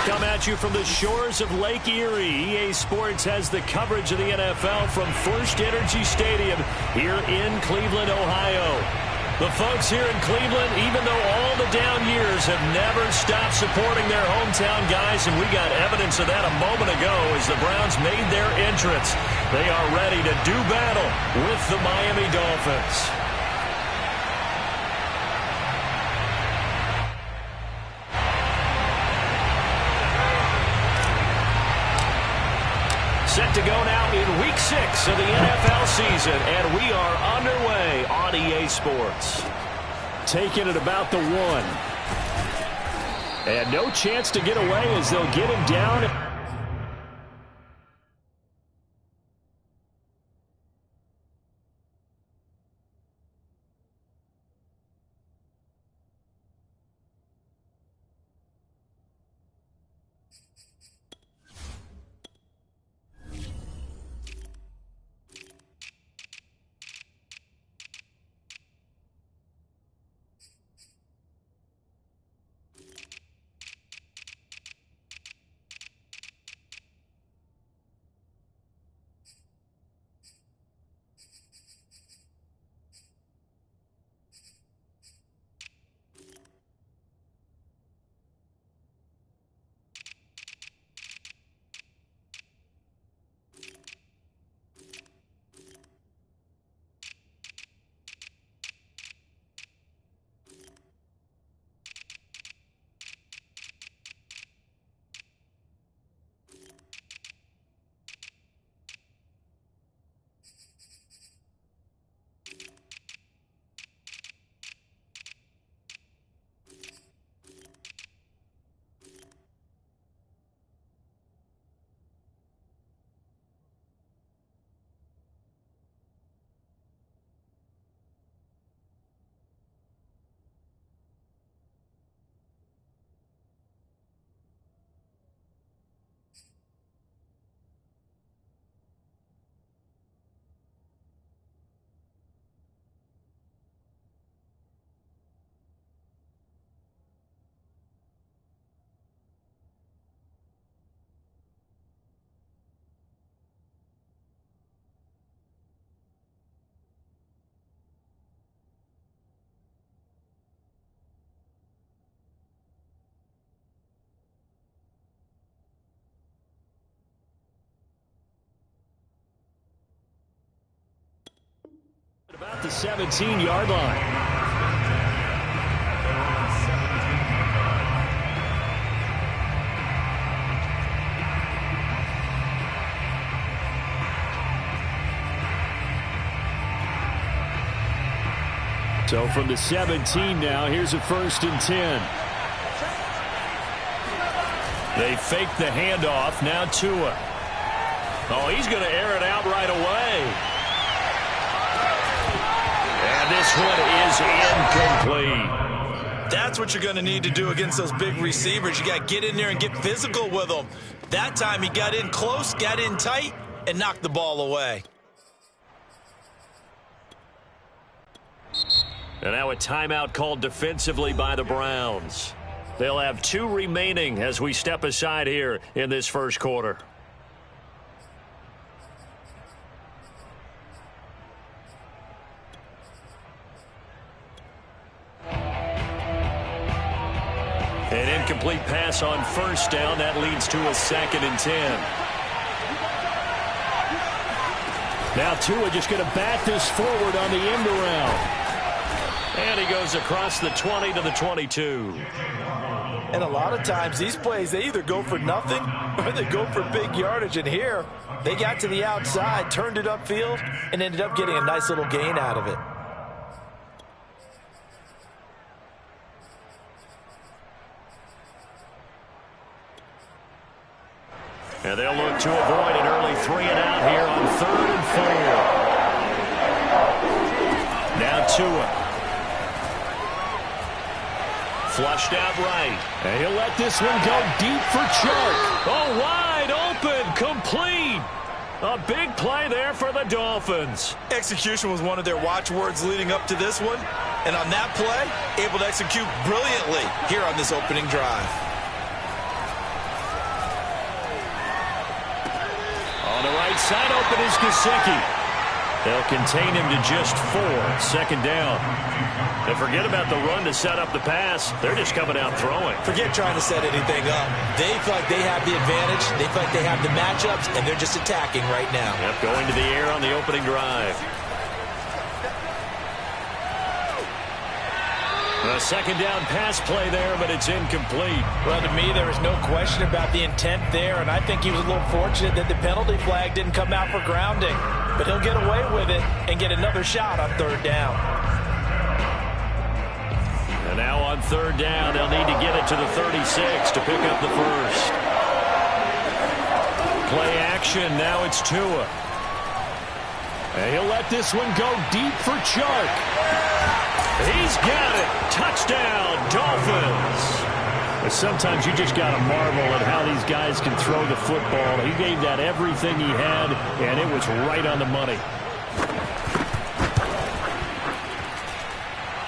Come at you from the shores of Lake Erie. EA Sports has the coverage of the NFL from First Energy Stadium here in Cleveland, Ohio. The folks here in Cleveland, even though all the down years, have never stopped supporting their hometown guys, and we got evidence of that a moment ago as the Browns made their entrance. They are ready to do battle with the Miami Dolphins. Set to go now in Week 6 of the NFL season, and we are underway on EA Sports. Taking it about the 1. And no chance to get away as they'll get him down. 17-yard line. So from the 17 now, here's a 1st and 10. They fake the handoff. Now Tua. Oh, he's going to air it out right away. And this one is incomplete. That's what you're going to need to do against those big receivers. You got to get in there and get physical with them. That time he got in close, got in tight, and knocked the ball away. And now a timeout called defensively by the Browns. They'll have 2 remaining as we step aside here in this first quarter. An incomplete pass on 1st down. That leads to a 2nd and 10. Now Tua just going to bat this forward on the end around. And he goes across the 20 to the 22. And a lot of times these plays, they either go for nothing or they go for big yardage. And here, they got to the outside, turned it upfield, and ended up getting a nice little gain out of it. And they'll look to avoid an early 3-and-out here on 3rd and 4. Now Tua. Flushed out right. And he'll let this one go deep for Chark. Oh, wide open, complete. A big play there for the Dolphins. Execution was one of their watchwords leading up to this one. And on that play, able to execute brilliantly here on this opening drive. On the right side, open is Gesicki. They'll contain him to just 4. 2nd down. And forget about the run to set up the pass. They're just coming out throwing. Forget trying to set anything up. They feel like they have the advantage. They feel like they have the matchups, and they're just attacking right now. Yep, going to the air on the opening drive. A 2nd down pass play there, but it's incomplete. Well, to me, there was no question about the intent there, and I think he was a little fortunate that the penalty flag didn't come out for grounding. But he'll get away with it and get another shot on 3rd down. And now on 3rd down, they'll need to get it to the 36 to pick up the 1st. Play action, now it's Tua. And he'll let this one go deep for Chark. He's got it. Touchdown, Dolphins. Sometimes you just got to marvel at how these guys can throw the football. He gave that everything he had, and it was right on the money.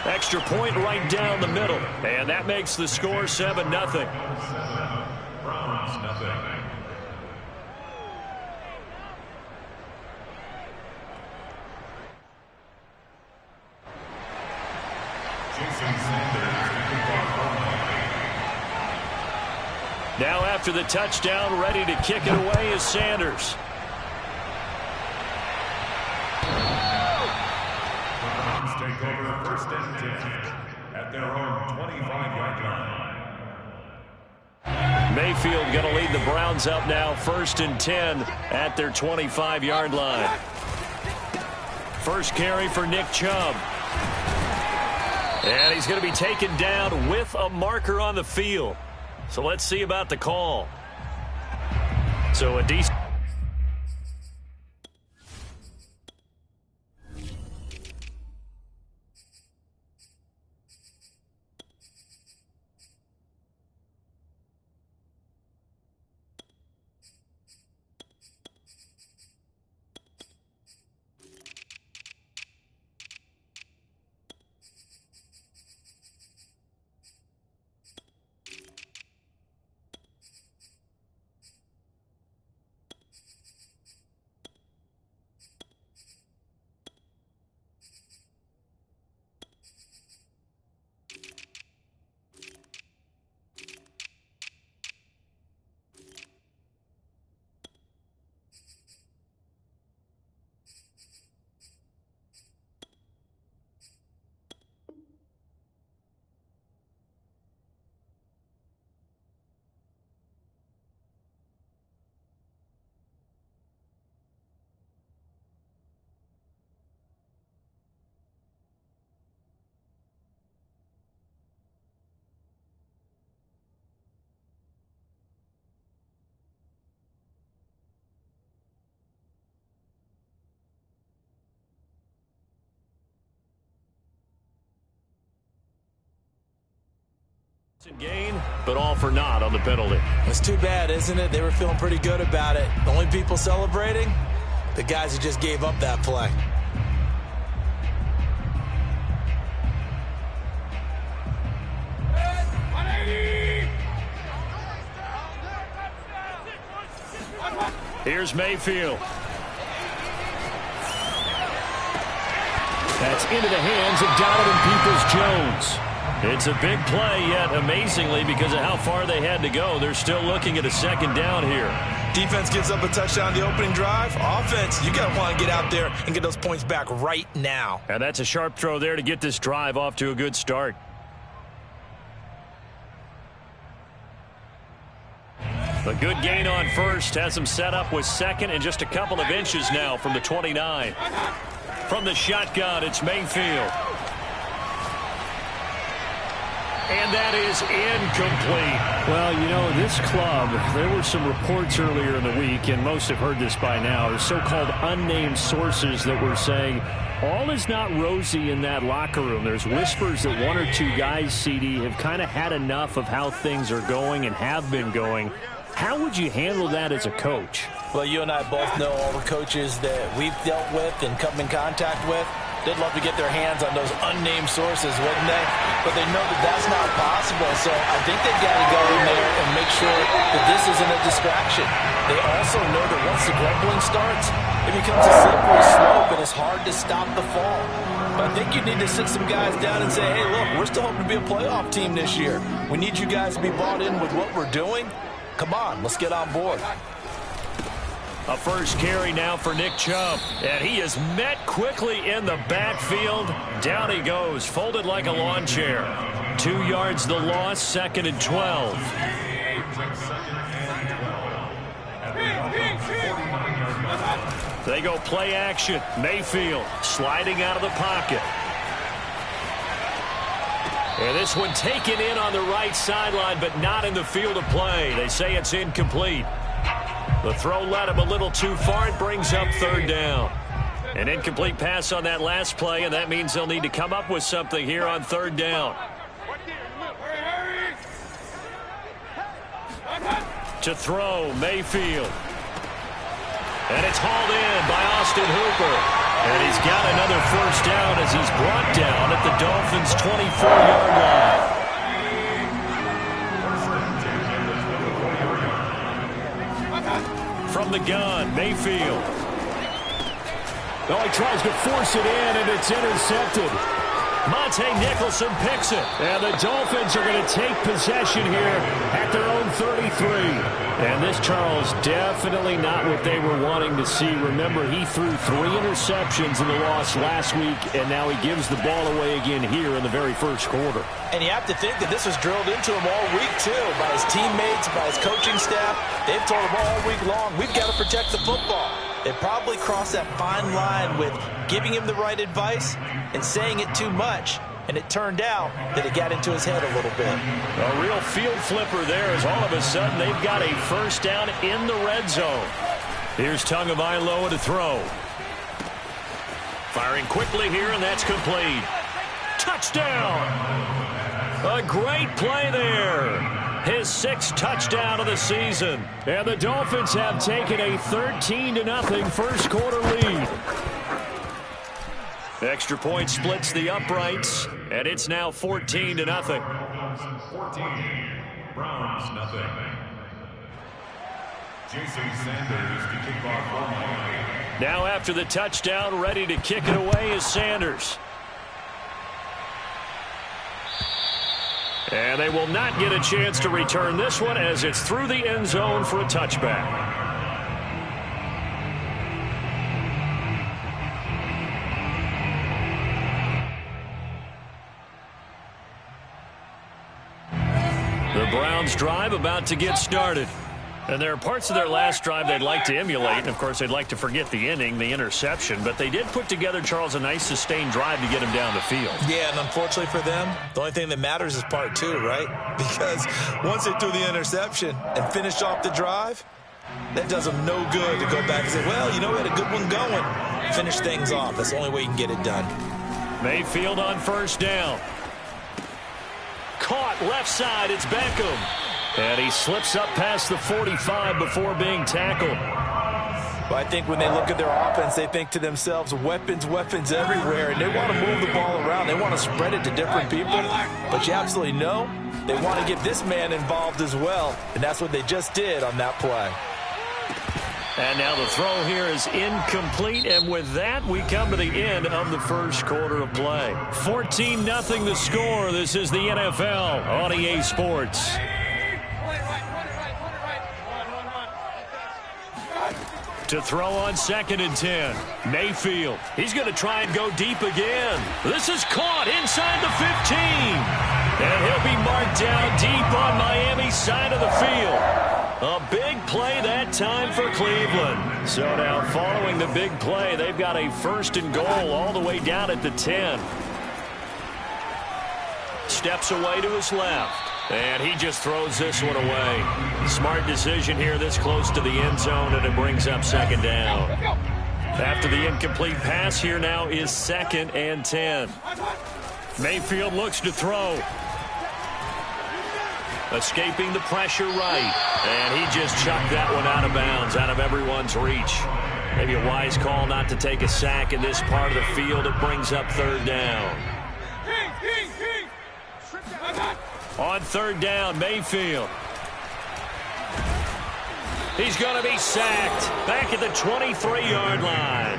Extra point right down the middle. And that makes the score 7-0. Browns, nothing. Now after the touchdown, ready to kick it away is Sanders. Browns take over 1st and 10 at their own 25-yard line. Mayfield going to lead the Browns up now 1st and 10 at their 25-yard line. First carry for Nick Chubb. And he's going to be taken down with a marker on the field. So let's see about the call. So a decent... Gain, but all for naught on the penalty. It's too bad, isn't it? They were feeling pretty good about it. The only people celebrating, the guys who just gave up that play. Here's Mayfield. That's into the hands of Donovan Peoples-Jones. It's a big play, yet amazingly, because of how far they had to go, they're still looking at a second down here. Defense gives up a touchdown the opening drive. Offense, you got to want to get out there and get those points back right now. And that's a sharp throw there to get this drive off to a good start. A good gain on first has them set up with second and just a couple of inches now from the 29. From the shotgun, it's Mayfield. And that is incomplete. Well, you know, this club, there were some reports earlier in the week, and most have heard this by now, the so-called unnamed sources that were saying all is not rosy in that locker room. There's whispers that one or two guys, CD, have kind of had enough of how things are going and have been going. How would you handle that as a coach? Well, you and I both know all the coaches that we've dealt with and come in contact with. They'd love to get their hands on those unnamed sources, wouldn't they? But they know that that's not possible, so I think they've got to go in there and make sure that this isn't a distraction. They also know that once the grumbling starts, it becomes a slippery slope, and it's hard to stop the fall. But I think you need to sit some guys down and say, hey, look, we're still hoping to be a playoff team this year. We need you guys to be bought in with what we're doing. Come on, let's get on board. A first carry now for Nick Chubb. And he is met quickly in the backfield. Down he goes, folded like a lawn chair. 2 yards the loss, 2nd and 12. They go play action. Mayfield sliding out of the pocket. And this one taken in on the right sideline, but not in the field of play. They say it's incomplete. The throw led him a little too far. It brings up 3rd down. An incomplete pass on that last play, and that means they'll need to come up with something here on 3rd down. To throw, Mayfield. And it's hauled in by Austin Hooper. And he's got another first down as he's brought down at the Dolphins' 24-yard line. From the gun, Mayfield. Oh, he tries to force it in, and it's intercepted. Monte Nicholson picks it. And the Dolphins are going to take possession here at their own 33. And this, Charles, definitely not what they were wanting to see. Remember, he threw 3 interceptions in the loss last week, and now he gives the ball away again here in the very first quarter. And you have to think that this was drilled into him all week, too, by his teammates, by his coaching staff. They've told him all week long, we've got to protect the football. They probably crossed that fine line with giving him the right advice and saying it too much. And it turned out that it got into his head a little bit. A real field flipper there as all of a sudden they've got a first down in the red zone. Here's Tagovailoa to throw. Firing quickly here, and that's complete. Touchdown! A great play there. His 6th touchdown of the season. And the Dolphins have taken a 13-0 first quarter lead. Extra point splits the uprights, and it's now 14-0. 14, Browns nothing. Jason Sanders to kick off for Miami. Now after the touchdown, ready to kick it away is Sanders. And they will not get a chance to return this one as it's through the end zone for a touchback. The Browns drive about to get started. And there are parts of their last drive they'd like to emulate. And, of course, they'd like to forget the inning, the interception. But they did put together, Charles, a nice sustained drive to get him down the field. Yeah, and unfortunately for them, the only thing that matters is part 2, right? Because once they threw the interception and finished off the drive, that does them no good to go back and say, well, you know, we had a good one going. Finish things off. That's the only way you can get it done. Mayfield on first down. caught left side. It's Beckham. And he slips up past the 45 before being tackled. Well, I think when they look at their offense, they think to themselves, weapons, weapons everywhere, and they want to move the ball around. They want to spread it to different people. But you absolutely know they want to get this man involved as well, and that's what they just did on that play. And now the throw here is incomplete, and with that, we come to the end of the first quarter of play. 14-0 the score. This is the NFL on EA Sports. To throw on 2nd and 10. Mayfield. He's going to try and go deep again. This is caught inside the 15. And he'll be marked down deep on Miami's side of the field. A big play that time for Cleveland. So now following the big play, they've got a 1st and goal all the way down at the 10. Steps away to his left. And he just throws this one away. Smart decision here this close to the end zone, and it brings up 2nd down. After the incomplete pass, here now is 2nd and 10. Mayfield looks to throw. Escaping the pressure right. And he just chucked that one out of bounds, out of everyone's reach. Maybe a wise call not to take a sack in this part of the field. It brings up 3rd down. On 3rd down, Mayfield. He's going to be sacked back at the 23-yard line.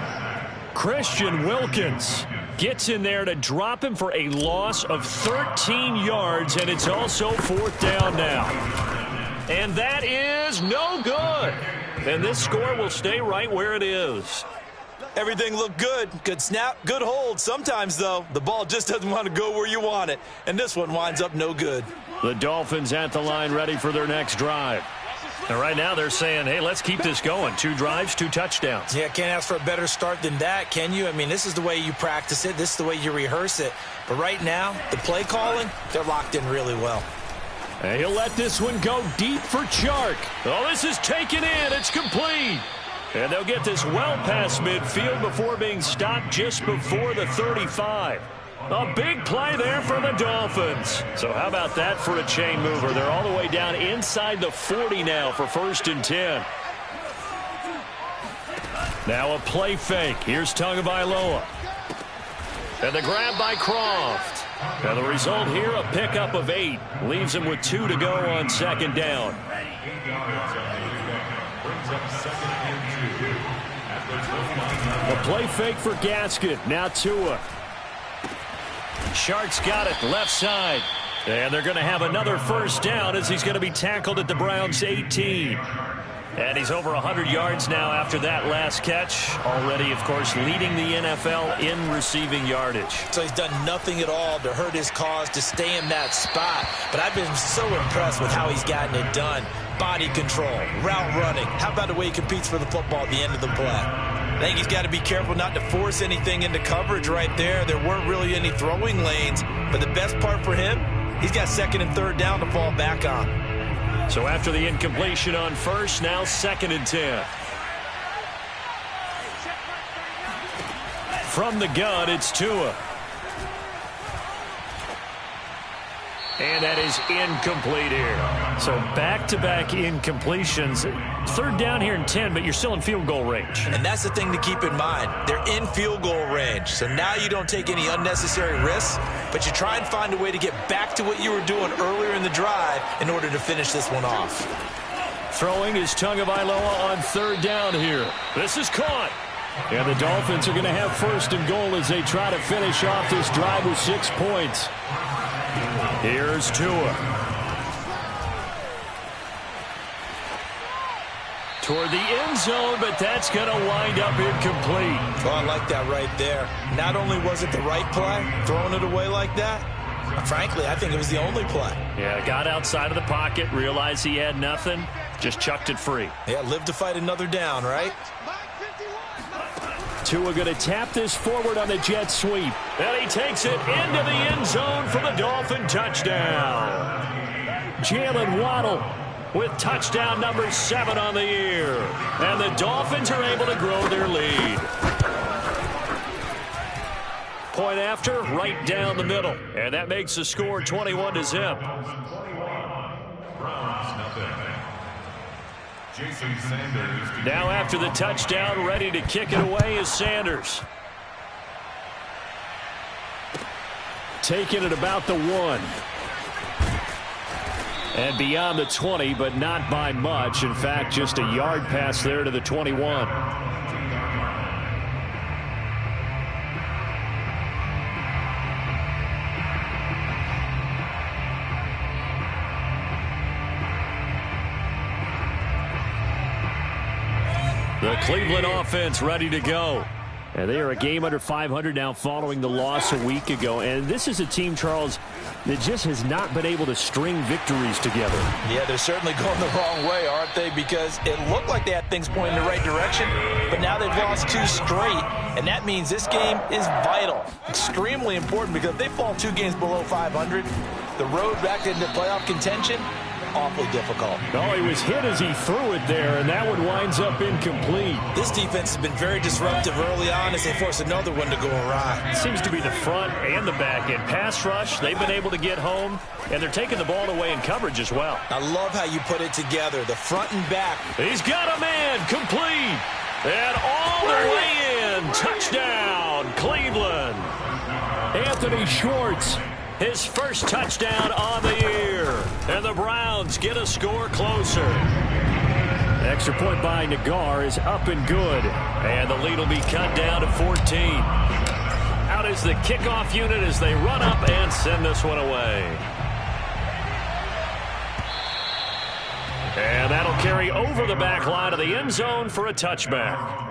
Christian Wilkins gets in there to drop him for a loss of 13 yards, and it's also 4th down now. And that is no good. And this score will stay right where it is. Everything looked good. Good snap, good hold. Sometimes, though, the ball just doesn't want to go where you want it. And this one winds up no good. The Dolphins at the line ready for their next drive. And right now they're saying, hey, let's keep this going. 2 drives, 2 touchdowns. Yeah, can't ask for a better start than that, can you? I mean, this is the way you practice it. This is the way you rehearse it. But right now, the play calling, they're locked in really well. And he'll let this one go deep for Chark. Oh, this is taken in. It's complete. And they'll get this well past midfield before being stopped just before the 35. A big play there for the Dolphins. So how about that for a chain mover? They're all the way down inside the 40 now for 1st and 10. Now a play fake. Here's Tagovailoa. And the grab by Croft. And the result here, a pickup of 8. Leaves him with 2 to go on 2nd down. A play fake for Gaskin. Now Tua. Shark's got it left side. And they're going to have another 1st down as he's going to be tackled at the Browns' 18. And he's over 100 yards now after that last catch. Already, of course, leading the NFL in receiving yardage. So he's done nothing at all to hurt his cause, to stay in that spot. But I've been so impressed with how he's gotten it done. Body control, route running. How about the way he competes for the football at the end of the play? I think he's got to be careful not to force anything into coverage right there. There weren't really any throwing lanes. But the best part for him, he's got 2nd and 3rd down to fall back on. So after the incompletion on 1st, now 2nd and 10. From the gun, it's Tua. And that is incomplete here. So back-to-back incompletions. 3rd down here and 10, but you're still in field goal range. And that's the thing to keep in mind. They're in field goal range. So now you don't take any unnecessary risks, but you try and find a way to get back to what you were doing earlier in the drive in order to finish this one off. Throwing is Tagovailoa on 3rd down here. This is caught. And the Dolphins are going to have 1st and goal as they try to finish off this drive with 6 points. Here's Tua. Toward the end zone, but that's going to wind up incomplete. Oh, I like that right there. Not only was it the right play, throwing it away like that, frankly, I think it was the only play. Yeah, got outside of the pocket, realized he had nothing, just chucked it free. Yeah, live to fight another down, right? Tua going to tap this forward on the jet sweep. And he takes it into the end zone for the Dolphin touchdown. Jalen Waddle with touchdown number 7 on the year. And the Dolphins are able to grow their lead. point after, right down the middle. And that makes the score 21-0. Now after the touchdown, ready to kick it away is Sanders. Taking it about the 1. And beyond the 20, but not by much. In fact, just a yard pass there to the 21. The Cleveland offense ready to go. And they are a game under 500 now following the loss a week ago. And this is a team, Charles, that just has not been able to string victories together. Yeah, they're certainly going the wrong way, aren't they? Because it looked like they had things pointing in the right direction, but now they've lost 2 straight. And that means this game is vital, extremely important, because if they fall 2 games below 500, the road back into playoff contention, awfully difficult. Oh, he was hit as he threw it there, and that one winds up incomplete. This defense has been very disruptive early on as they force another one to go awry. It seems to be the front and the back end. Pass rush, they've been able to get home, and they're taking the ball away in coverage as well. I love how you put it together, the front and back. He's got a man, complete, and all the way in. Touchdown, Cleveland. Anthony Schwartz. His first touchdown on the year. And the Browns get a score closer. Extra point by Nagar is up and good. And the lead will be cut down to 14. Out is the kickoff unit as they run up and send this one away. And that'll carry over the back line of the end zone for a touchback.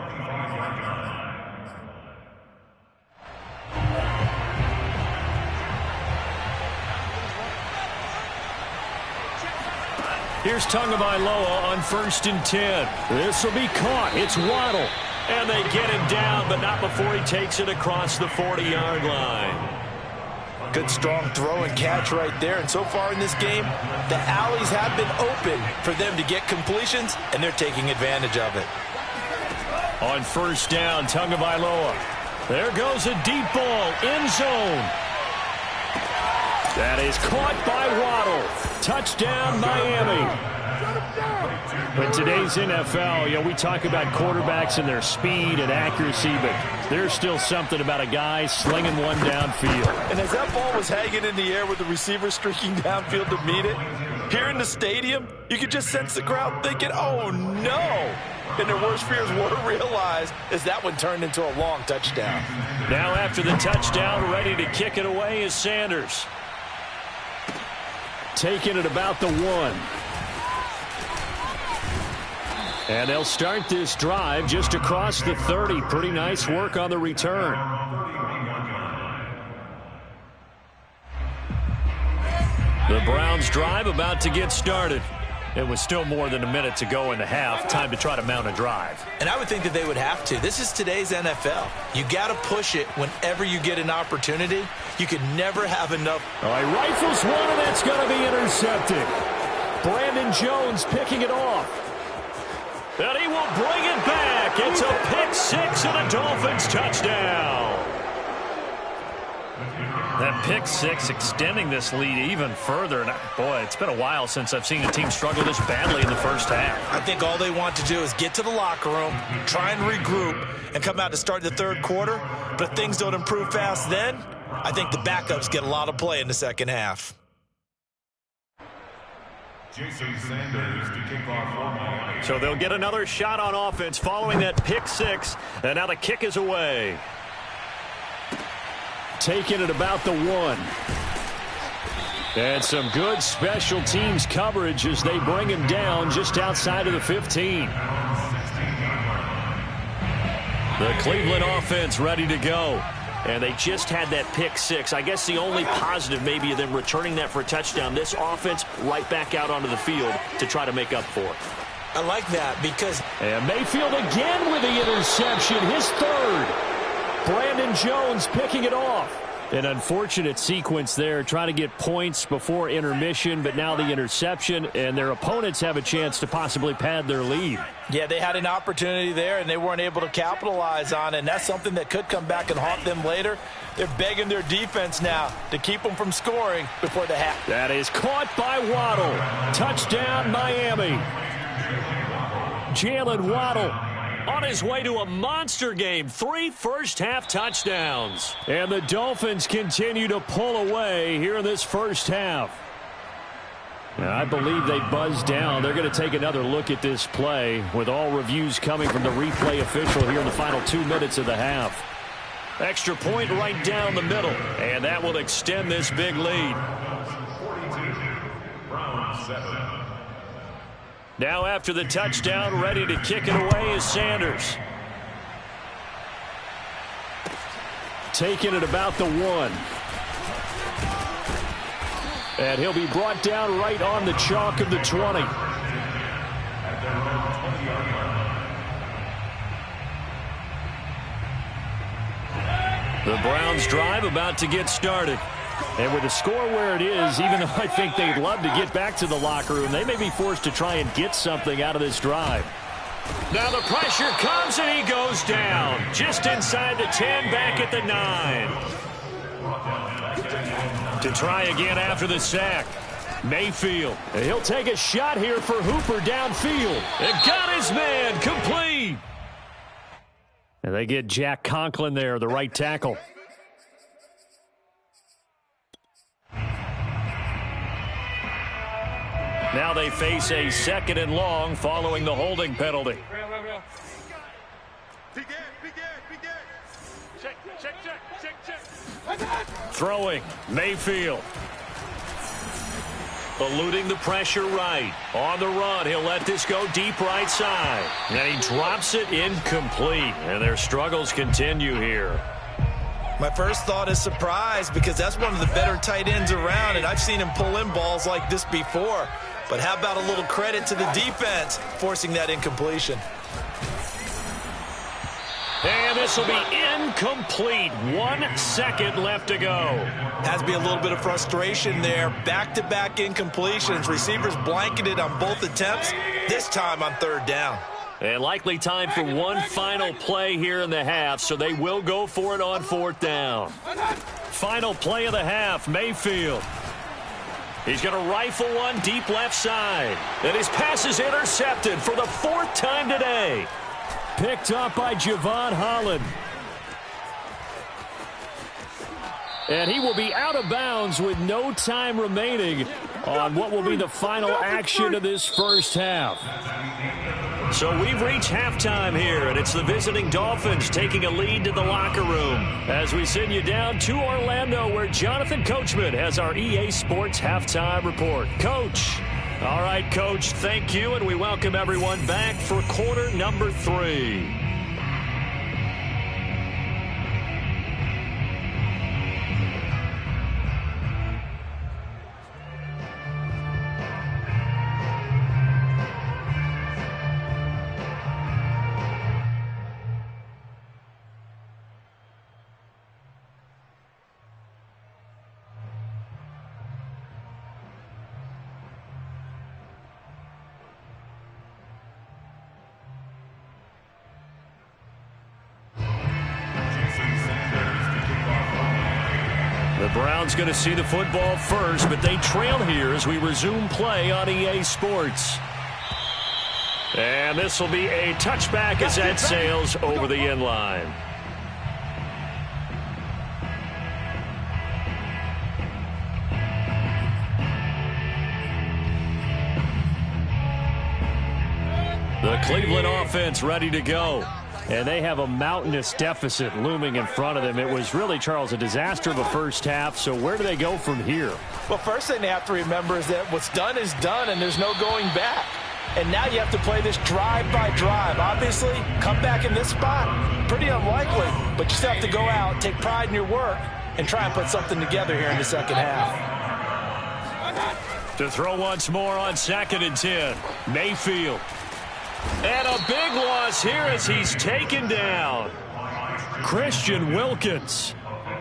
Here's Tagovailoa on 1st and 10. This will be caught. It's Waddle. And they get him down, but not before he takes it across the 40-yard line. Good strong throw and catch right there. And so far in this game, the alleys have been open for them to get completions, and they're taking advantage of it. On 1st down, Tagovailoa. There goes a deep ball, end zone. That is caught by Waddle. Touchdown, Miami. In today's NFL, we talk about quarterbacks and their speed and accuracy, but there's still something about a guy slinging one downfield. And as that ball was hanging in the air with the receiver streaking downfield to meet it, here in the stadium, you could just sense the crowd thinking, oh, no. And their worst fears were realized as that one turned into a long touchdown. Now after the touchdown, ready to kick it away is Sanders. Taking it about the 1. And they'll start this drive just across the 30. Pretty nice work on the return. The Browns drive about to get started. It was still more than a minute to go in the half. Time to try to mount a drive. And I would think that they would have to. This is today's NFL. You got to push it whenever you get an opportunity. You can never have enough. All right, rifles one, and that's going to be intercepted. Brandon Jones picking it off. And he will bring it back. It's a pick 6 and a Dolphins touchdown. That pick 6 extending this lead even further. And boy, it's been a while since I've seen a team struggle this badly in the first half. I think all they want to do is get to the locker room, try and regroup, and come out to start the third quarter. But if things don't improve fast then, I think the backups get a lot of play in the second half. So they'll get another shot on offense following that pick 6. And now the kick is away. Taking it about the 1. And some good special teams coverage as they bring him down just outside of the 15. The Cleveland offense ready to go. And they just had that pick 6. I guess the only positive maybe of them returning that for a touchdown. This offense right back out onto the field to try to make up for it. I like that because... And Mayfield again with the interception, his third. Brandon Jones picking it off. An unfortunate sequence there, trying to get points before intermission, but now the interception, and their opponents have a chance to possibly pad their lead. Yeah, they had an opportunity there, and they weren't able to capitalize on it, and that's something that could come back and haunt them later. They're begging their defense now to keep them from scoring before the half. That is caught by Waddle. Touchdown, Miami. Jalen Waddle on his way to a monster game. 3 first-half touchdowns. And the Dolphins continue to pull away here in this first half. And I believe they buzzed down. They're going to take another look at this play with all reviews coming from the replay official here in the final 2 minutes of the half. Extra point right down the middle. And that will extend this big lead. 42, Browns 7. Now after the touchdown, ready to kick it away is Sanders. Taking it about the 1. And he'll be brought down right on the chalk of the 20. The Browns drive about to get started. And with the score where it is, even though I think they'd love to get back to the locker room, they may be forced to try and get something out of this drive. Now the pressure comes and he goes down. Just inside the 10, back at the 9. To try again after the sack. Mayfield. He'll take a shot here for Hooper downfield. And got his man complete. And they get Jack Conklin there, the right tackle. Now they face a 2nd and long following the holding penalty. Throwing, Mayfield. Eluding the pressure right. On the run, he'll let this go deep right side. And he drops it incomplete. And their struggles continue here. My first thought is surprise because that's one of the better tight ends around, and I've seen him pull in balls like this before. But how about a little credit to the defense forcing that incompletion? And this will be incomplete. 1 second left to go. Has to be a little bit of frustration there. Back-to-back incompletions. Receivers blanketed on both attempts, this time on 3rd down. And likely time for one final play here in the half, so they will go for it on 4th down. Final play of the half, Mayfield. He's going to rifle one deep left side. And his pass is intercepted for the 4th time today. Picked up by Javon Holland. And he will be out of bounds with no time remaining on what will be the final action of this first half. So we've reached halftime here, and it's the visiting Dolphins taking a lead to the locker room as we send you down to Orlando, where Jonathan Coachman has our EA Sports Halftime Report. Coach. All right, Coach, thank you, and we welcome everyone back for quarter number 3. The Browns going to see the football first, but they trail here as we resume play on EA Sports. And this will be a touchback as that sails over the end line. The Cleveland offense ready to go. And they have a mountainous deficit looming in front of them. It was really, Charles, a disaster of a first half. So where do they go from here? Well, first thing they have to remember is that what's done is done, and there's no going back. And now you have to play this drive by drive. Obviously, come back in this spot, pretty unlikely. But you still have to go out, take pride in your work, and try and put something together here in the second half. To throw once more on 2nd and 10. Mayfield. And a big loss here as he's taken down. Christian Wilkins.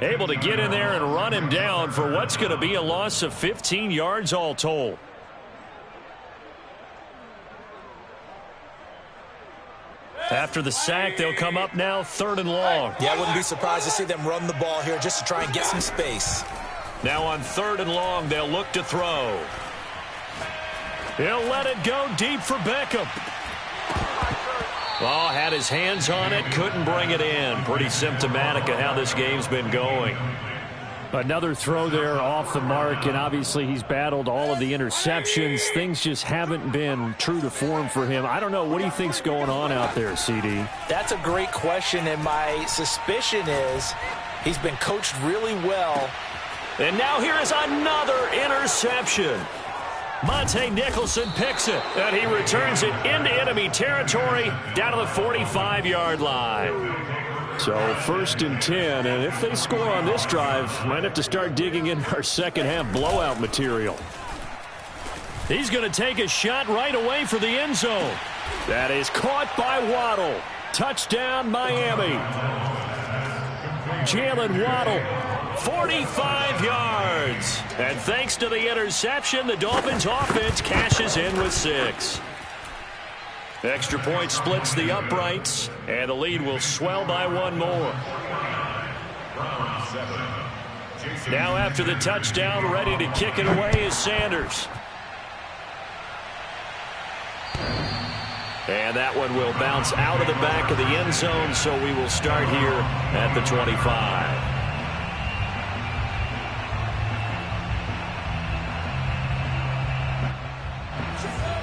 able to get in there and run him down for what's going to be a loss of 15 yards all told. After the sack, they'll come up now 3rd and long. Yeah, I wouldn't be surprised to see them run the ball here just to try and get some space. Now on 3rd and long, they'll look to throw. He'll let it go deep for Beckham. Oh, had his hands on it, couldn't bring it in. Pretty symptomatic of how this game's been going. Another throw there off the mark, and obviously he's battled all of the interceptions. Things just haven't been true to form for him. I don't know. What do you think's going on out there, CD? That's a great question, and my suspicion is he's been coached really well. And now here is another interception. Monte Nicholson picks it, and he returns it into enemy territory down to the 45-yard line. So 1st and 10, and if they score on this drive, might have to start digging in our second-half blowout material. He's going to take a shot right away for the end zone. That is caught by Waddle. Touchdown, Miami. Jalen Waddle, 45 yards. And thanks to the interception, the Dolphins' offense cashes in with 6. Extra point splits the uprights, and the lead will swell by 1 more. Now after the touchdown, ready to kick it away is Sanders. And that one will bounce out of the back of the end zone, so we will start here at the 25.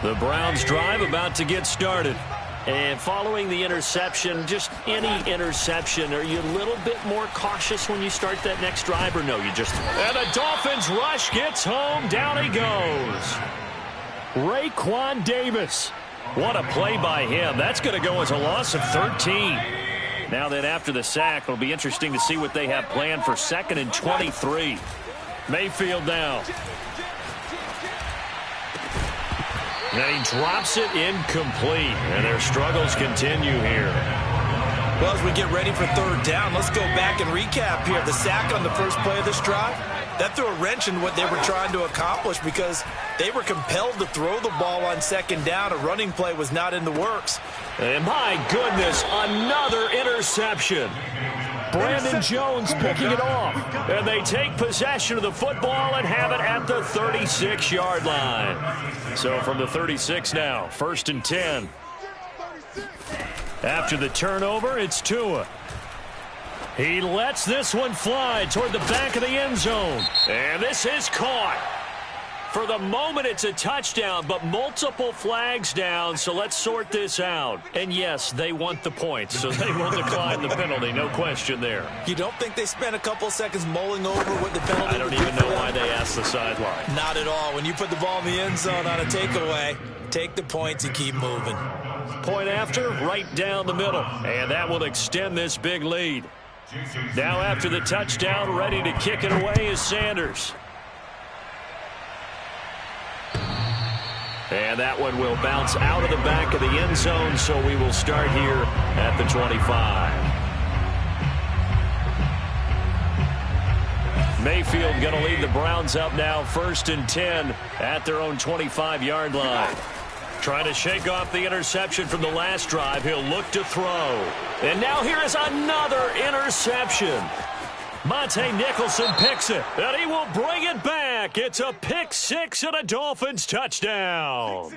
The Browns drive about to get started. And following the interception, just any interception, are you a little bit more cautious when you start that next drive, or no? You just... And the Dolphins rush gets home. Down he goes. Raekwon Davis. What a play by him. That's going to go as a loss of 13. Now then, after the sack, it'll be interesting to see what they have planned for 2nd and 23. Mayfield now. And he drops it incomplete. And their struggles continue here. Well, as we get ready for 3rd down, let's go back and recap here. The sack on the first play of this drive, that threw a wrench in what they were trying to accomplish because they were compelled to throw the ball on 2nd down. A running play was not in the works. And my goodness, another interception. Brandon Jones picking it off. And they take possession of the football and have it at the 36-yard line. So from the 36 now, 1st and 10. After the turnover, it's Tua. He lets this one fly toward the back of the end zone. And this is caught. For the moment, it's a touchdown, but multiple flags down, so let's sort this out. And yes, they want the points, so they will decline the penalty, no question there. You don't think they spent a couple seconds mulling over what the penalty? I don't even know why they asked the sideline. Not at all. When you put the ball in the end zone on a takeaway, take the points and keep moving. Point after, right down the middle, and that will extend this big lead. Now after the touchdown, ready to kick it away is Sanders. And that one will bounce out of the back of the end zone, so we will start here at the 25. Mayfield going to lead the Browns up now, 1st and 10 at their own 25-yard line. Trying to shake off the interception from the last drive. He'll look to throw. And now here is another interception. Monte Nicholson picks it, and he will bring it back. It's a pick 6 and a Dolphins touchdown.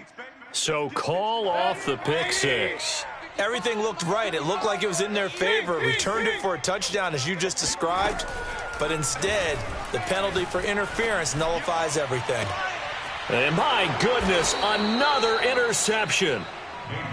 So call off the pick 6. Everything looked right. It looked like it was in their favor. Returned it for a touchdown, as you just described. But instead, the penalty for interference nullifies everything. And my goodness, another interception.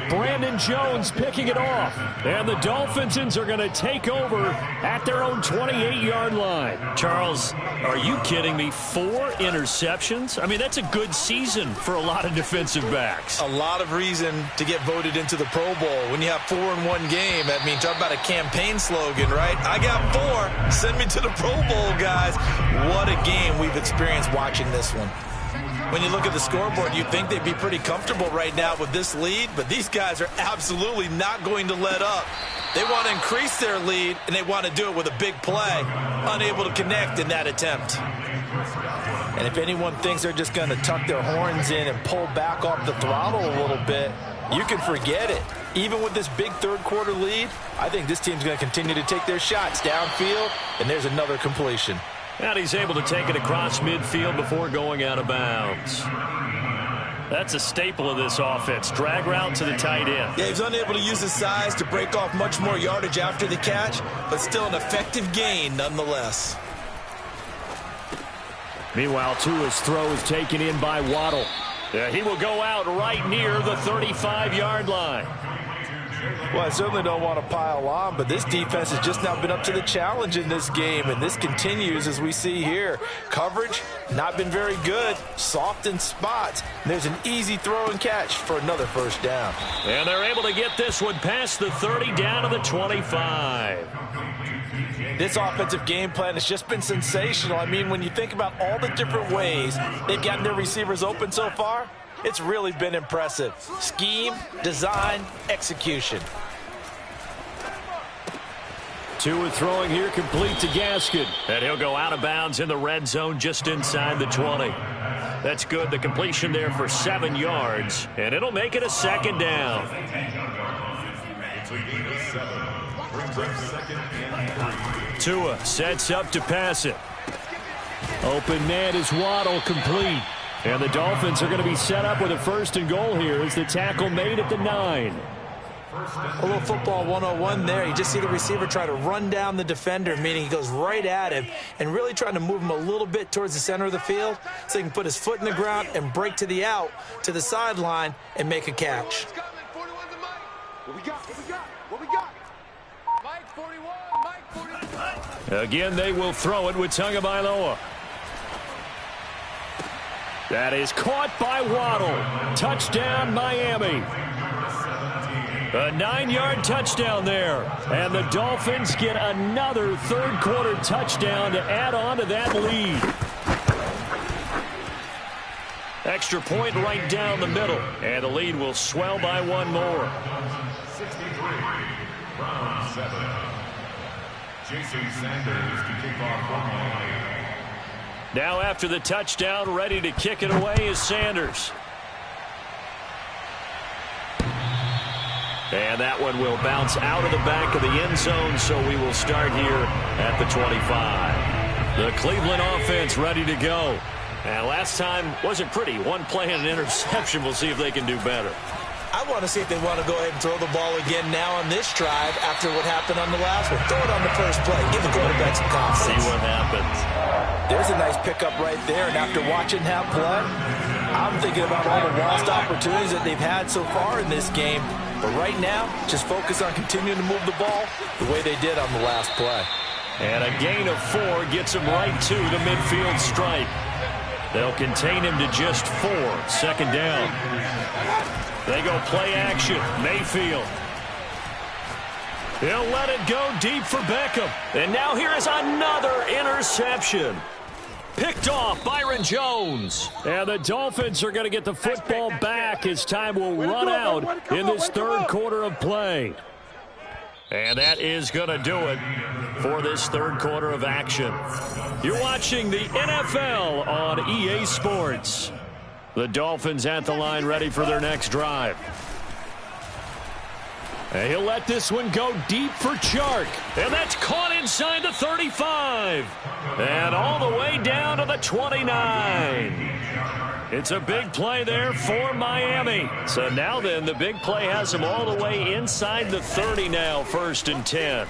Brandon Jones picking it off. And the Dolphins are going to take over at their own 28-yard line. Charles, are you kidding me? 4 interceptions? I mean, that's a good season for a lot of defensive backs. A lot of reason to get voted into the Pro Bowl. When you have 4 in one game, I mean, talk about a campaign slogan, right? I got 4. Send me to the Pro Bowl, guys. What a game we've experienced watching this one. When you look at the scoreboard, you'd think they'd be pretty comfortable right now with this lead, but these guys are absolutely not going to let up. They want to increase their lead, and they want to do it with a big play. Unable to connect in that attempt. And if anyone thinks they're just going to tuck their horns in and pull back off the throttle a little bit, you can forget it. Even with this big third-quarter lead, I think this team's going to continue to take their shots downfield, and there's another completion. And he's able to take it across midfield before going out of bounds. That's a staple of this offense. Drag route to the tight end. Yeah, he's unable to use his size to break off much more yardage after the catch, but still an effective gain nonetheless. Meanwhile, Tua's throw is taken in by Waddle. He will go out right near the 35-yard line. Well, I certainly don't want to pile on, but this defense has just not been up to the challenge in this game, and this continues as we see here. Coverage, not been very good, soft in spots. And there's an easy throw and catch for another first down. And they're able to get this one past the 30 down to the 25. This offensive game plan has just been sensational. I mean, when you think about all the different ways they've gotten their receivers open so far, it's really been impressive. Scheme, design, execution. Tua throwing here complete to Gaskin. And he'll go out of bounds in the red zone just inside the 20. That's good. The completion there for 7 yards. And it'll make it a second down. Tua sets up to pass it. Open man is Waddle, complete. And the Dolphins are going to be set up with a first and goal here as the tackle made at the 9. A little football 101 there. You just see the receiver try to run down the defender, meaning he goes right at him and really trying to move him a little bit towards the center of the field so he can put his foot in the ground and break to the out, to the sideline, and make a catch. Again, they will throw it with Tagovailoa. That is caught by Waddle. Touchdown, Miami. A 9-yard touchdown there. And the Dolphins get another third-quarter touchdown to add on to that lead. Extra point right down the middle. And the lead will swell by one more. 63, round 7. Jason Sanders to kick off for Miami. Now after the touchdown, ready to kick it away is Sanders. And that one will bounce out of the back of the end zone, so we will start here at the 25. The Cleveland offense ready to go. And last time wasn't pretty. One play and an interception. We'll see if they can do better. I want to see if they want to go ahead and throw the ball again now on this drive after what happened on the last one. Throw it on the first play. Give the quarterback some confidence. See what happens. There's a nice pickup right there, and after watching that play, I'm thinking about all the lost opportunities that they've had so far in this game. But right now, just focus on continuing to move the ball the way they did on the last play. And a gain of 4 gets him right to the midfield stripe. They'll contain him to just 4. Second down. They go play action. Mayfield. He'll let it go deep for Beckham. And now here is another interception. Picked off Byron Jones. And the Dolphins are going to get the football back as time will run out in this third quarter of play. And that is going to do it for this third quarter of action. You're watching the NFL on EA Sports. The Dolphins at the line ready for their next drive. And he'll let this one go deep for Chark. And that's caught inside the 35. And all the way down to the 29. It's a big play there for Miami. So now then, the big play has them all the way inside the 30 now, 1st and 10.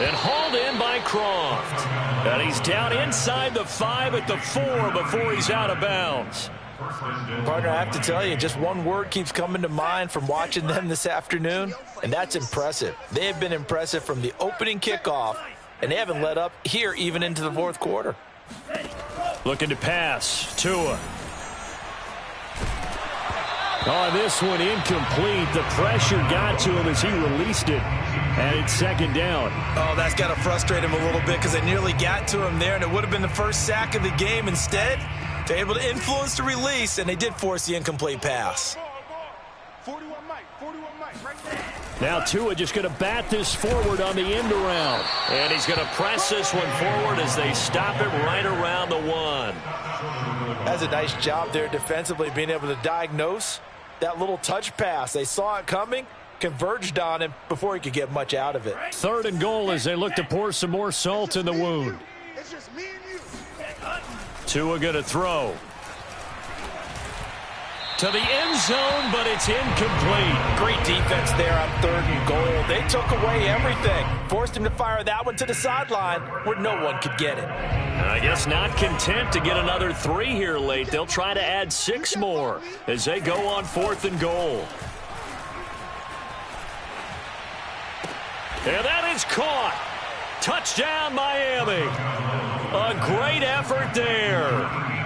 And hauled in by Croft. And he's down inside the 5 at the 4 before he's out of bounds. Partner, I have to tell you, just one word keeps coming to mind from watching them this afternoon, and that's impressive. They have been impressive from the opening kickoff, and they haven't let up here even into the fourth quarter. Looking to pass. Tua. Oh, this one incomplete. The pressure got to him as he released it. And it's second down. Oh, that's got to frustrate him a little bit because they nearly got to him there, and it would have been the first sack of the game. Instead, they're able to influence the release, and they did force the incomplete pass. 41 Mike, right there. Now Tua just going to bat this forward on the end around. And he's going to press this one forward as they stop it right around the 1. That's a nice job there defensively, being able to diagnose that little touch pass. They saw it coming, converged on him before he could get much out of it. 3rd and goal as they look to pour some more salt in the wound. It's just me and you. Tua going to throw. To the end zone, but it's incomplete. Great defense there on 3rd and goal. They took away everything. Forced him to fire that one to the sideline where no one could get it. I guess not content to get another 3 here late. They'll try to add 6 more as they go on 4th and goal. And that is caught. Touchdown, Miami. A great effort there.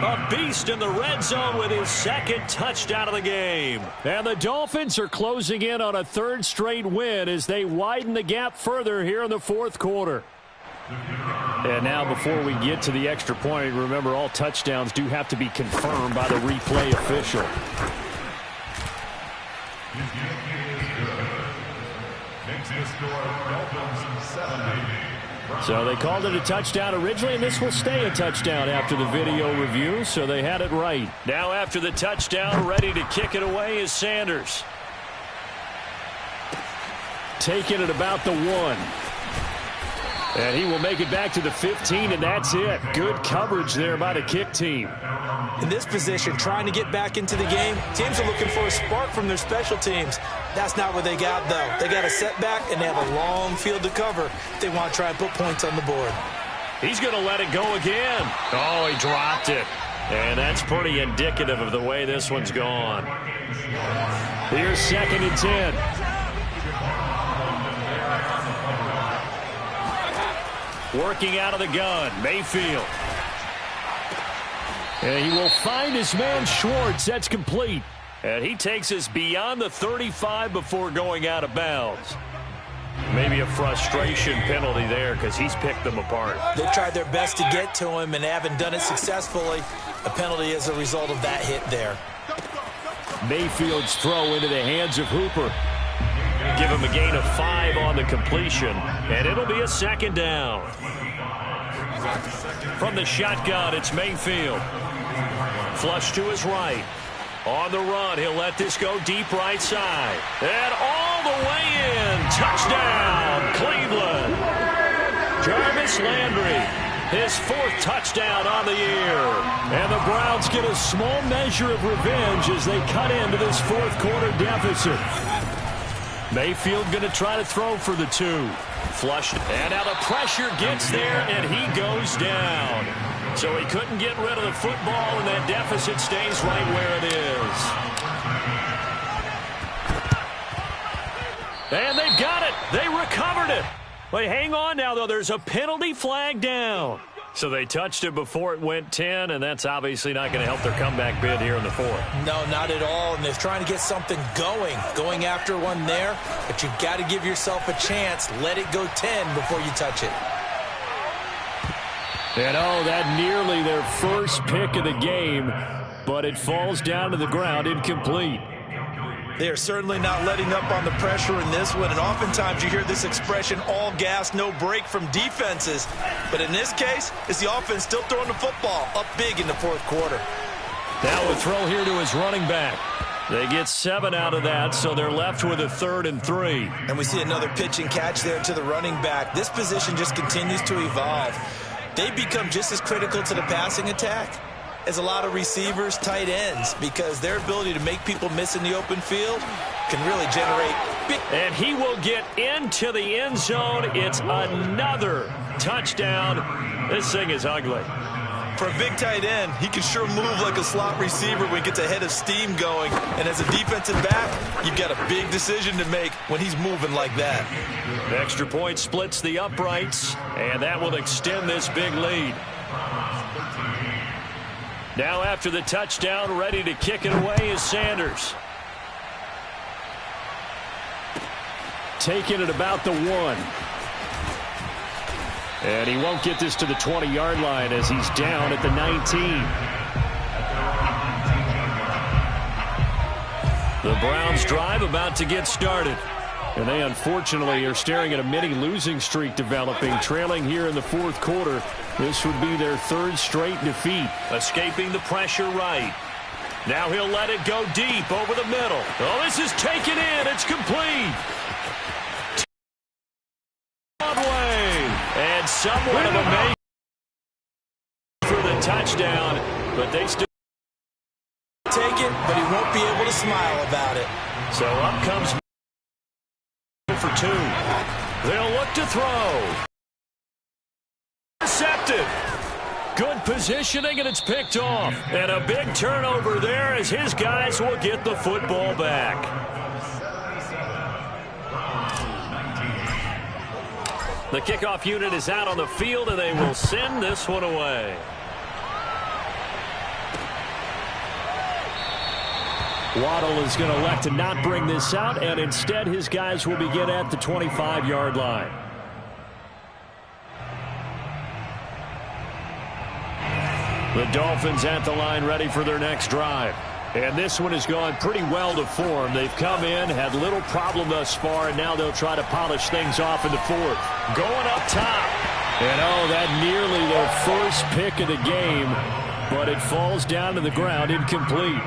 A beast in the red zone with his 2nd touchdown of the game. And the Dolphins are closing in on a 3rd straight win as they widen the gap further here in the 4th quarter. And now before we get to the extra point, remember all touchdowns do have to be confirmed by the replay official. Makes the score Dolphins 70. So they called it a touchdown originally, and this will stay a touchdown after the video review, so they had it right. Now after the touchdown, ready to kick it away is Sanders. Taking it about the 1. And he will make it back to the 15, and that's it. Good coverage there by the kick team. In this position, trying to get back into the game, teams are looking for a spark from their special teams. That's not what they got, though. They got a setback, and they have a long field to cover if they want to try and put points on the board. He's going to let it go again. Oh, he dropped it. And that's pretty indicative of the way this one's gone. Here's 2nd and 10. Working out of the gun, Mayfield. And he will find his man Schwartz. That's complete. And he takes us beyond the 35 before going out of bounds. Maybe a frustration penalty there because he's picked them apart. They've tried their best to get to him and haven't done it successfully. A penalty as a result of that hit there. Mayfield's throw into the hands of Hooper. Give him a gain of 5 on the completion, and it'll be a 2nd down. From the shotgun, it's Mayfield. Flush to his right. On the run, he'll let this go deep right side. And all the way in. Touchdown, Cleveland. Jarvis Landry, his 4th touchdown on the year. And the Browns get a small measure of revenge as they cut into this 4th quarter deficit. Mayfield going to try to throw for the 2. Flushed. And now the pressure gets there, and he goes down. So he couldn't get rid of the football, and that deficit stays right where it is. And they've got it. They recovered it. Wait, hang on now, though. There's a penalty flag down. So they touched it before it went 10, and that's obviously not going to help their comeback bid here in the 4th. No, not at all. And they're trying to get something going after one there. But you've got to give yourself a chance. Let it go 10 before you touch it. And oh, that nearly their first pick of the game, but it falls down to the ground incomplete. They are certainly not letting up on the pressure in this one, and oftentimes you hear this expression, all gas, no break from defenses. But in this case, it's the offense still throwing the football up big in the 4th quarter. Now a throw here to his running back. They get 7 out of that, so they're left with a 3rd and 3. And we see another pitch and catch there to the running back. This position just continues to evolve. They become just as critical to the passing attack as a lot of receivers, tight ends, because their ability to make people miss in the open field can really generate big. And he will get into the end zone. It's another touchdown. This thing is ugly. For a big tight end, he can sure move like a slot receiver when he gets a head of steam going. And as a defensive back, you've got a big decision to make when he's moving like that. The extra point splits the uprights, and that will extend this big lead. Now after the touchdown, ready to kick it away is Sanders. taken at about the 1. And he won't get this to the 20-yard line as he's down at the 19. The Browns drive about to get started. And they unfortunately are staring at a mini losing streak developing, trailing here in the fourth quarter. This would be their third straight defeat. Escaping the pressure right. Now he'll let it go deep over the middle. Oh, this is taken in. It's complete. And somewhat of a make for the touchdown, but they still take it, but he won't be able to smile about it. So up comes for 2. They'll look to throw. Intercepted. Good positioning, and it's picked off. And a big turnover there as his guys will get the football back. The kickoff unit is out on the field, and they will send this one away. Waddle is going to elect to not bring this out, and instead his guys will begin at the 25-yard line. The Dolphins at the line ready for their next drive. And this one has gone pretty well to form. They've come in, had little problem thus far, and now they'll try to polish things off in the fourth. Going up top. And oh, that nearly their first pick of the game, but it falls down to the ground incomplete.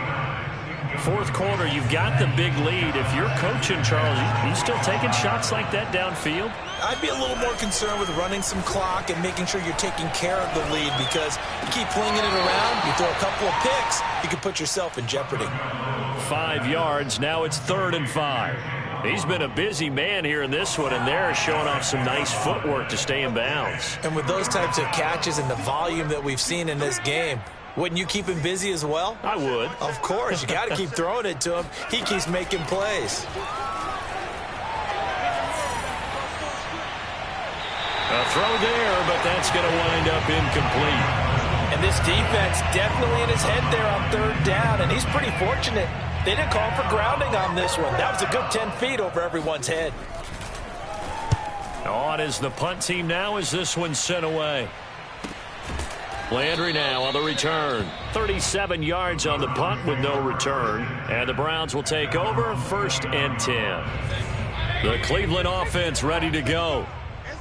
Fourth quarter, you've got the big lead. If you're coaching, Charles, you still taking shots like that downfield? I'd be a little more concerned with running some clock and making sure you're taking care of the lead, because you keep flinging it around, you throw a couple of picks, you can put yourself in jeopardy. 5 yards. Now it's 3rd and 5. He's been a busy man here in this one, and they're showing off some nice footwork to stay in bounds. And with those types of catches and the volume that we've seen in this game, wouldn't you keep him busy as well? I would. Of course. You got to keep throwing it to him. He keeps making plays. A throw there, but that's going to wind up incomplete. And this defense definitely in his head there on 3rd down, and he's pretty fortunate. They didn't call for grounding on this one. That was a good 10 feet over everyone's head. On is the punt team now as this one's sent away. Landry now on the return. 37 yards on the punt with no return. And the Browns will take over 1st and 10. The Cleveland offense ready to go.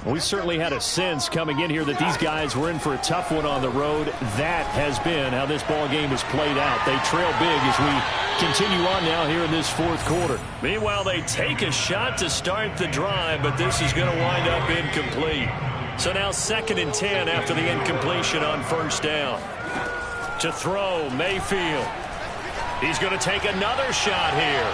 We certainly had a sense coming in here that these guys were in for a tough one on the road. That has been how this ball game has played out. They trail big as we continue on now here in this fourth quarter. Meanwhile, they take a shot to start the drive, but this is going to wind up incomplete. So now 2nd and 10 after the incompletion on 1st down. To throw, Mayfield. He's going to take another shot here.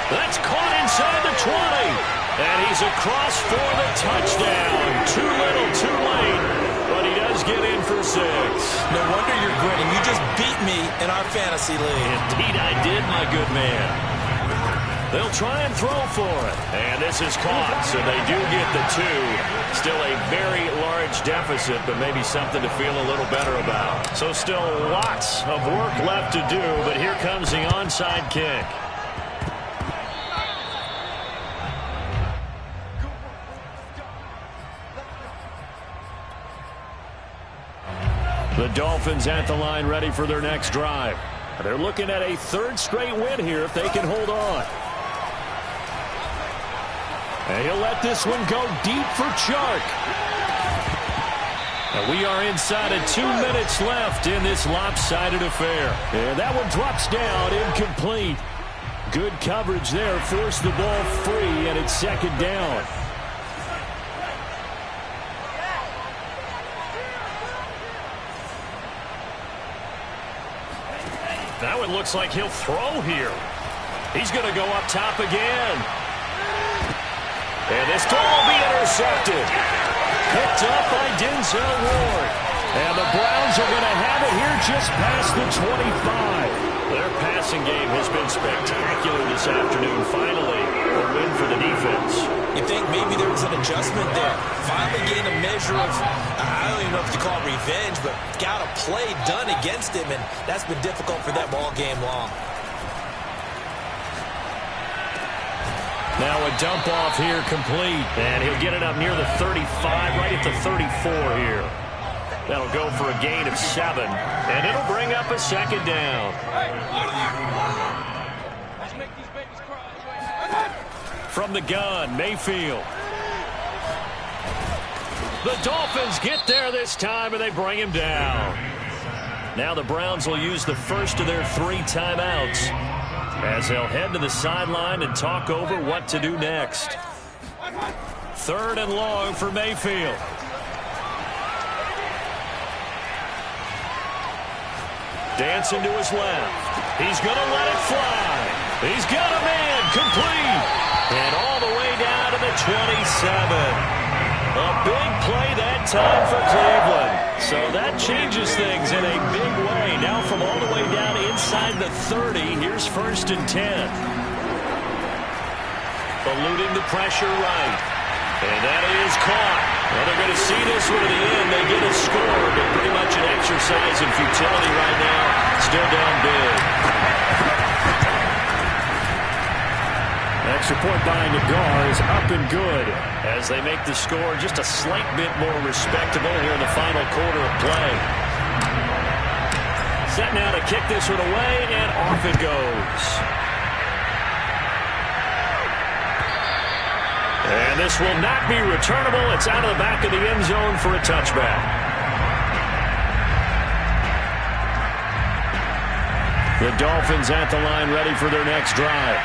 That's caught inside the 20. And he's across for the touchdown. Too little, too late. But he does get in for 6. No wonder you're grinning. You just beat me in our fantasy league. Indeed I did, my good man. They'll try and throw for it. And this is caught, so they do get the 2. Still a very large deficit, but maybe something to feel a little better about. So still lots of work left to do, but here comes the onside kick. The Dolphins at the line ready for their next drive. They're looking at a 3rd straight win here if they can hold on. And he'll let this one go deep for Chark. And we are inside of 2 minutes left in this lopsided affair. And that one drops down, incomplete. Good coverage there, forced the ball free, and it's 2nd down. Now it looks like he'll throw here. He's going to go up top again. And this ball will be intercepted. Picked up by Denzel Ward. And the Browns are going to have it here just past the 25. Their passing game has been spectacular this afternoon. Finally, a win for the defense. You think maybe there was an adjustment there. Finally gained a measure of, I don't even know if you call it revenge, but got a play done against him, and that's been difficult for them all game long. Now a dump off here complete. And he'll get it up near the 35, right at the 34 here. That'll go for a gain of 7. And it'll bring up a second down. From the gun, Mayfield. The Dolphins get there this time, and they bring him down. Now the Browns will use the first of their 3 timeouts as they'll head to the sideline and talk over what to do next. 3rd and long for Mayfield. Dancing to his left. He's going to let it fly. He's got a man complete. And all the way down to the 27. A big play that time for Cleveland. So that changes things in a big way. Now from all the way down inside the 30, here's 1st and 10. Eluding the pressure right. And that is caught. Well, they're going to see this one to the end. They get a score, but pretty much an exercise in futility right now. Still down big. Extra point by Nagar is up and good as they make the score just a slight bit more respectable here in the final quarter of play. Set now to kick this one away, and off it goes. And this will not be returnable. It's out of the back of the end zone for a touchback. The Dolphins at the line ready for their next drive.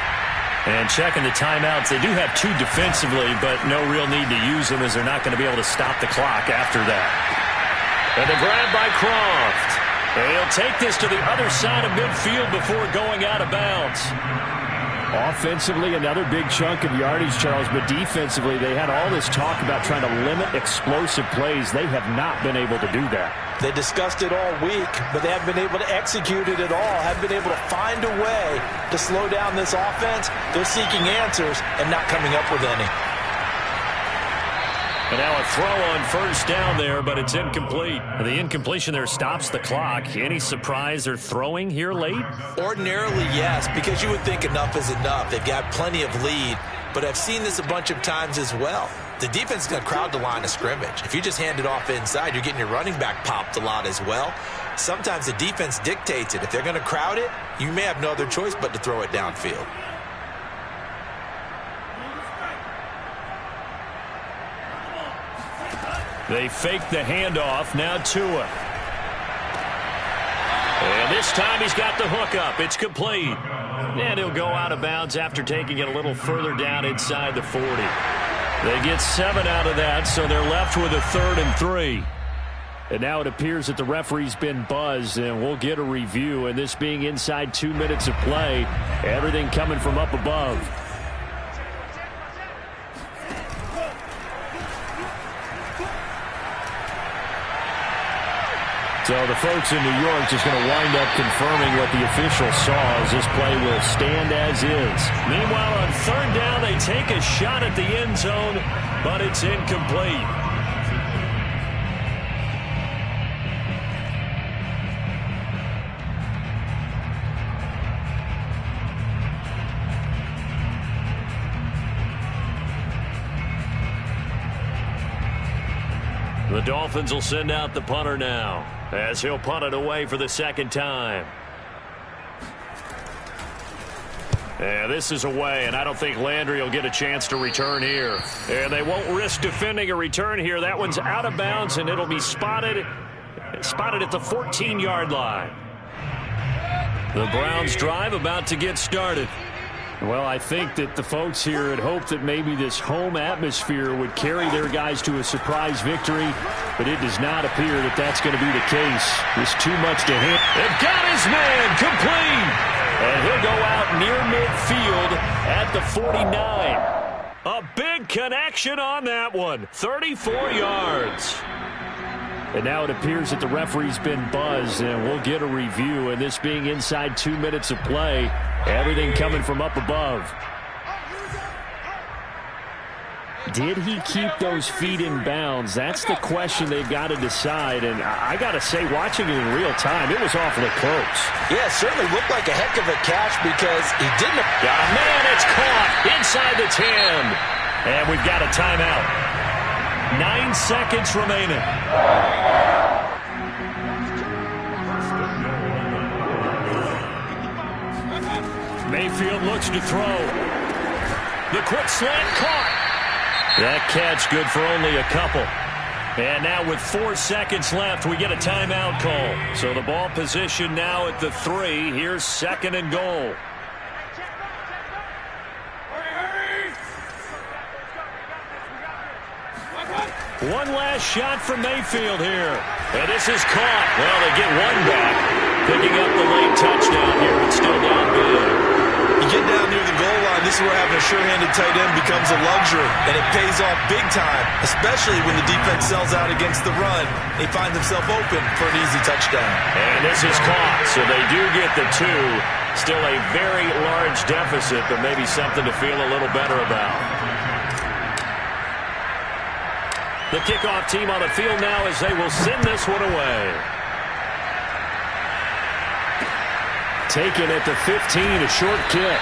And checking the timeouts, they do have 2 defensively, but no real need to use them as they're not going to be able to stop the clock after that. And the grab by Croft. And he'll take this to the other side of midfield before going out of bounds. Offensively, another big chunk of yardage, Charles, but defensively, they had all this talk about trying to limit explosive plays. They have not been able to do that. They discussed it all week, but they haven't been able to execute it at all, haven't been able to find a way to slow down this offense. They're seeking answers and not coming up with any. And now a throw on 1st down there, but it's incomplete. The incompletion there stops the clock. Any surprise they're throwing here late? Ordinarily, yes, because you would think enough is enough. They've got plenty of lead, but I've seen this a bunch of times as well. The defense is going to crowd the line of scrimmage. If you just hand it off inside, you're getting your running back popped a lot as well. Sometimes the defense dictates it. If they're going to crowd it, you may have no other choice but to throw it downfield. They fake the handoff. Now Tua. And this time he's got the hook up. It's complete. And he'll go out of bounds after taking it a little further down inside the 40. They get 7 out of that, so they're left with a 3rd and 3. And now it appears that the referee's been buzzed, and we'll get a review. And this being inside 2 minutes of play, everything coming from up above. So the folks in New York just going to wind up confirming what the official saw as this play will stand as is. Meanwhile, on 3rd down, they take a shot at the end zone, but it's incomplete. The Dolphins will send out the punter now as he'll punt it away for the 2nd time. Yeah, this is away, and I don't think Landry will get a chance to return here. And they won't risk defending a return here. That one's out of bounds, and it'll be spotted at the 14-yard line. The Browns drive about to get started. Well, I think that the folks here had hoped that maybe this home atmosphere would carry their guys to a surprise victory, but it does not appear that that's going to be the case. There's too much to hit. They've got his man complete, and he'll go out near midfield at the 49. A big connection on that one, 34 yards. And now it appears that the referee's been buzzed, and we'll get a review. And this being inside 2 minutes of play, everything coming from up above. Did he keep those feet in bounds? That's the question they've got to decide. And I got to say, watching it in real time, it was awfully close. Yeah, it certainly looked like a heck of a catch because he didn't. Man, it's caught inside the 10. And we've got a timeout. 9 seconds remaining. Mayfield looks to throw. The quick slant caught. That catch good for only a couple. And now with 4 seconds left, we get a timeout call. So the ball position now at the 3. Here's 2nd and goal. One last shot from Mayfield here. And this is caught. Well, they get one back. Picking up the late touchdown here, but still down big. You get down near the goal line, this is where having a sure-handed tight end becomes a luxury, and it pays off big time, especially when the defense sells out against the run. He finds himself open for an easy touchdown. And this is caught, so they do get the 2. Still a very large deficit, but maybe something to feel a little better about. The kickoff team on the field now as they will send this one away. Taken at the 15, a short kick.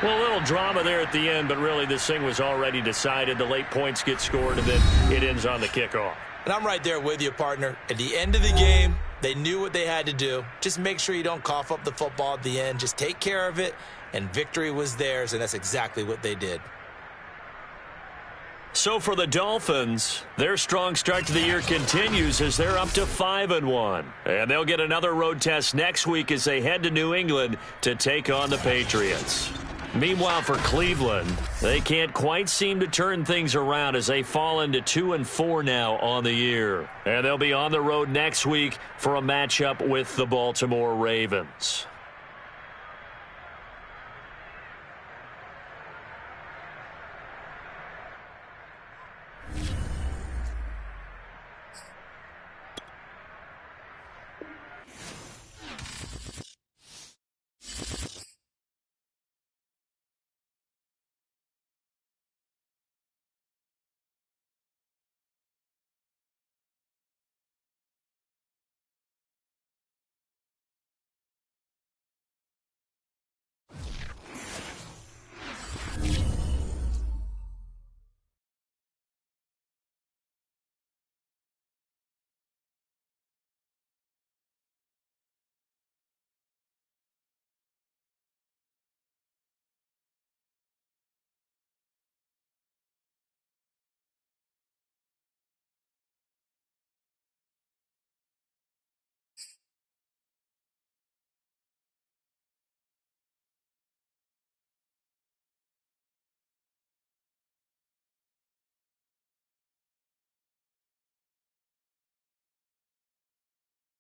Well, a little drama there at the end, but really this thing was already decided. The late points get scored, and then it ends on the kickoff. And I'm right there with you, partner. At the end of the game, they knew what they had to do. Just make sure you don't cough up the football at the end. Just take care of it, and victory was theirs, and that's exactly what they did. So for the Dolphins, their strong start to the year continues as they're up to 5-1. And they'll get another road test next week as they head to New England to take on the Patriots. Meanwhile, for Cleveland, they can't quite seem to turn things around as they fall into 2-4 now on the year. And they'll be on the road next week for a matchup with the Baltimore Ravens.